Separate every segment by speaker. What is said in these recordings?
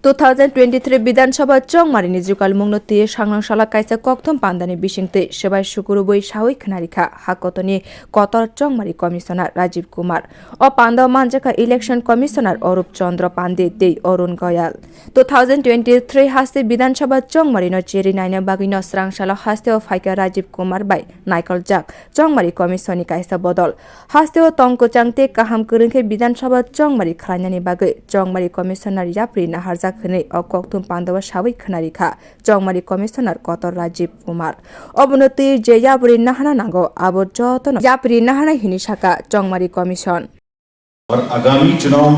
Speaker 1: 2023 বিধানসভা চংমারি নিजुকাল মুংনতি সাংনাংশালা কাইসা ককথম পান্দানি বিশিংতে সেবাই শুকুরুবই সাহই খনারিখা হাকতনি কতর চংমারি কমিশনার রাজীব কুমার ও পান্দাও মানজাকা ইলেকশন কমিশনার অরূপ চন্দ্র পান্ডে দেই অরুণ গয়াল 2023 হাস্তে বিধানসভা চংমারি ন চেরি নাইনা বাগিন স্রাংশালা হাস্তে ও ফাইকা রাজীব কুমার বাই নাইকল জাক চংমারি কমিশনি কাইসা বদল হাস্তে ও তংক চাংতে কাহাম করংখে বিধানসভা চংমারি খাইনানি বাগে চংমারি কমিশনার ইয়াপ্রি নাহারজা खने अकथुम पांडवा सावै खनारिखा चौमारी कमिशनर कतर राजीव कुमार अवनति जे याबरी नाहाना नांगो आबो जतन याबरी नाहाना हिनी शाखा चौमारी कमिशन
Speaker 2: और आगामी चुनाव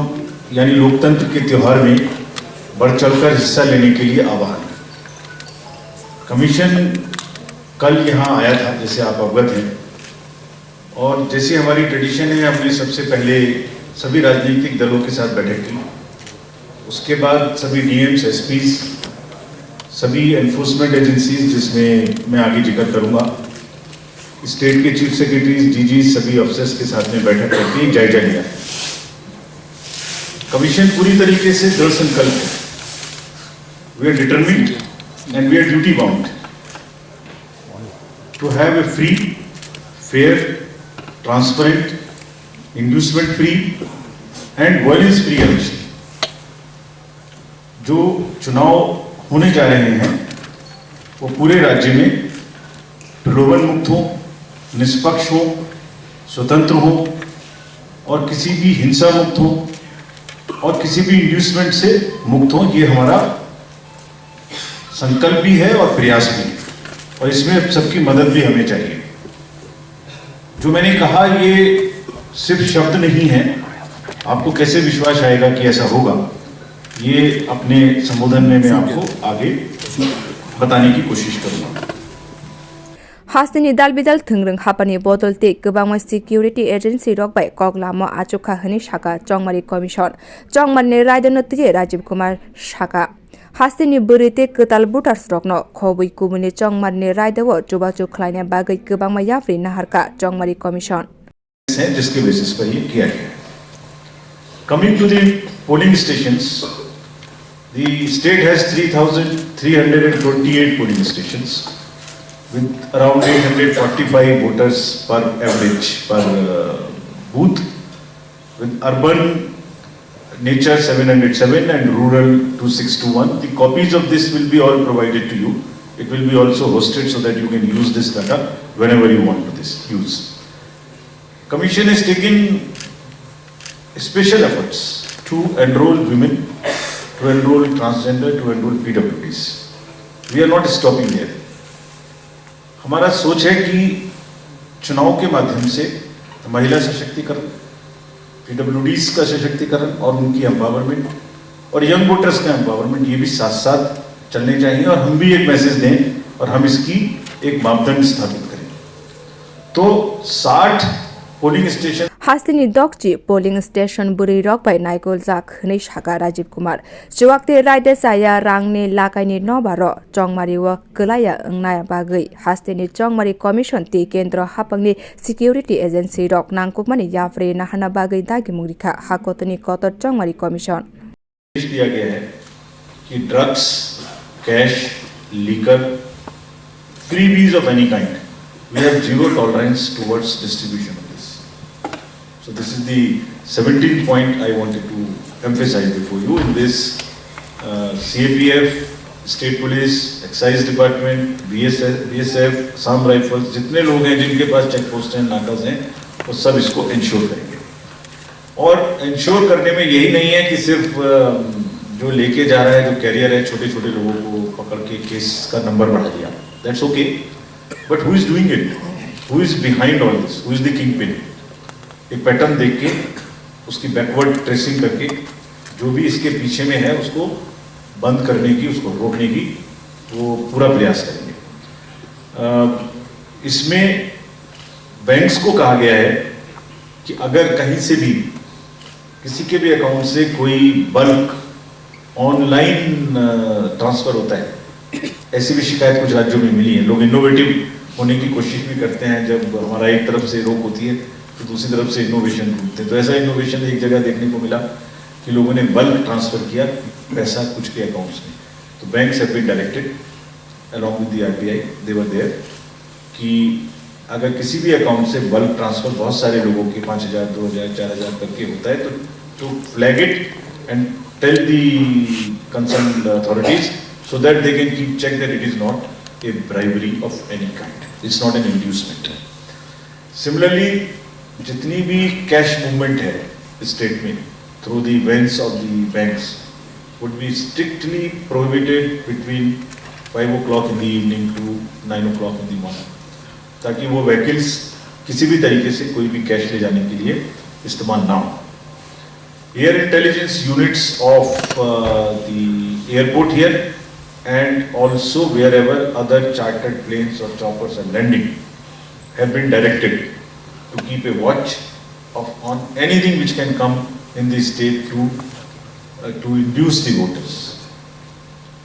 Speaker 2: यानी लोकतंत्र के त्योहार में बढ़ चढ़कर हिस्सा लेने के लिए आह्वान। कमीशन कल यहाँ आया था, जैसे आप अवगत हैं, और जैसी हमारी ट्रेडिशन है, हमने सबसे पहले सभी राजनीतिक दलों के साथ बैठक की। उसके बाद सभी डीएम्स, एसपीज, सभी एनफोर्समेंट एजेंसीज, जिसमें मैं आगे जिक्र करूंगा, स्टेट के चीफ सेक्रेटरीज, डीजी, सभी ऑफिसर्स के साथ में बैठक करके एक जायजा लिया। कमीशन पूरी तरीके से दृढ़ संकल्प है। We are determined and we are duty bound to have a free, fair, transparent, inducement free and violence free election. जो चुनाव होने जा रहे हैं वो पूरे राज्य में प्रलोभन मुक्त हो, निष्पक्ष हो, स्वतंत्र हो और किसी भी हिंसा मुक्त हो और किसी भी इंड्यूसमेंट से मुक्त हो। ये हमारा संकल्प भी है और प्रयास भी है, और इसमें सबकी मदद भी हमें चाहिए। जो मैंने कहा ये सिर्फ शब्द नहीं है, आपको कैसे विश्वास आएगा कि ऐसा होगा, ये अपने संबोधन में मैं आपको आगे बताने की कोशिश करूंगा।
Speaker 1: हास्तिनी दाल बिदाल थंग्रंग हापानी बदलते गोबां सिक्योरिटी एजेंसी रकबाय कगलामो आचुखा हनी शाखा चौमारी कमिशन चौमारी रायदनति राजीव कुमार शाखा हास्तिनी बुरिते कताल बुटार्स रकनो खबै कुमुनि चौमारी रायदव जुबाचु खलायने बागै गोबां याफ्रि नाहारका चौमारी कमिशन
Speaker 2: है, जिसके बेसिस पर ये किया गया। Coming to the polling stations, the state has 3,328 polling stations with around 845 voters per average per booth, with urban nature 707 and rural 2621. The copies of this will be all provided to you. It will be also hosted so that you can use this data whenever you want to use. Commission has taken special efforts to enroll women, to enroll transgender, to enroll PWDs. We are not stopping there. हमारा सोच है कि चुनाव के माध्यम से महिला सशक्तिकरण, PWDs का सशक्तिकरण और उनकी एम्पावरमेंट और यंग वोटर्स का एम्पावरमेंट, ये भी साथ साथ चलने चाहिए, और हम भी एक मैसेज दें और हम इसकी एक मापदंड स्थापित करें। तो 60 पोलिंग स्टेशन
Speaker 1: हास्तिनी डॉक्ची पोलिंग स्टेशन बुरी रक बाय नाइकोल जाक हनै शाखा राजीव कुमार जुवाक्ते रायदे साया रांगनि लाकायनि नबारो चौमारी व गलाया अंगनाय बागै हास्तिनी चौमारी कमिशन ति केन्द्र हापंगनि सिक्योरिटी एजेंसी रक नांगकुकमानि याफ्रे नाहाना बागै दागि मुरिखा हाकोतनि कतर चौमारी कमिशन
Speaker 2: दिया गया है कि drugs, cash, liquor, freebies of any kind, we have zero tolerance towards distribution. So this is the 17th point I wanted to emphasize before you. In this, CAPF, State Police, Excise Department, BSF, Assam Rifles, जितने लोग हैं जिनके पास check post हैं, नाकाज हैं, वो सब इसको ensure करेंगे। और इंश्योर करने में यही नहीं है कि सिर्फ जो लेके जा रहा है, जो कैरियर है, छोटे छोटे लोगों को पकड़ के केस का नंबर बढ़ा दिया, that's okay, but who is doing it, who is behind all this, who is the king pin. एक पैटर्न देख के उसकी बैकवर्ड ट्रेसिंग करके जो भी इसके पीछे में है उसको बंद करने की, उसको रोकने की वो पूरा प्रयास करेंगे। इसमें बैंक्स को कहा गया है कि अगर कहीं से भी किसी के भी अकाउंट से कोई बल्क ऑनलाइन ट्रांसफर होता है, ऐसी भी शिकायत कुछ राज्यों में मिली है। लोग इनोवेटिव होने की कोशिश भी करते हैं, जब हमारा एक तरफ से रोक होती है तो दूसरी तरफ से इनोवेशन ढूंढते हैं। तो ऐसा इनोवेशन एक जगह देखने को मिला कि लोगों ने बल्क ट्रांसफर किया पैसा कुछ के अकाउंट्स में। तो banks have been directed along with the RBI, they were there, कि अगर किसी भी अकाउंट से बल्क ट्रांसफर बहुत सारे लोगों के 5,000, 2,000, 4,000 करके होता है तो flag it and tell the concerned authorities so that they can keep check that it is not a bribery of any kind, it's not an inducement. Similarly, जितनी भी कैश मूवमेंट है स्टेट में through the veins of the banks would be strictly prohibited between 5 o'clock in the evening to 9 o'clock in the morning, ताकि वो vehicles किसी भी तरीके से कोई भी कैश ले जाने के लिए इस्तेमाल ना हो। Air intelligence units of the airport here and also wherever other chartered planes or choppers are landing have been directed to keep a watch on anything which can come in the state to induce the voters.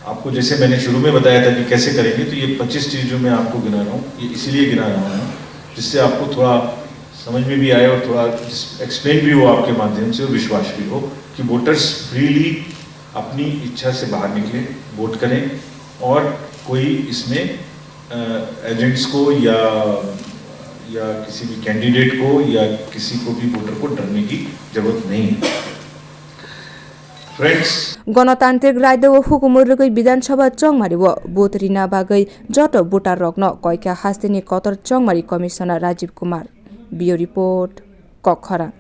Speaker 2: आपको जैसे मैंने शुरू में बताया था कि कैसे करेंगे, तो ये 25 चीज़ जो मैं आपको गिना रहा हूँ, ये इसीलिए गिना रहा हूँ जिससे आपको थोड़ा समझ में भी आए और थोड़ा एक्सप्लेन भी हो आपके माध्यम से और विश्वास भी हो कि वोटर्स फ्रीली अपनी इच्छा से बाहर निकले, वोट करें और कोई इसमें एजेंट्स को या किसी भी कैंडिडेट को या किसी को भी वोटर को डरने की जरूरत नहीं है। फ्रेंड्स,
Speaker 1: गणतान्त्रिक राज्य हुकुमुरुगै विधानसभा चौमारी व बुथ रिना बागै जट भोटार रग्न कयका हास्तिनी कतर चौमारी commissioner Rajiv Kumar. Bureau report कखरा।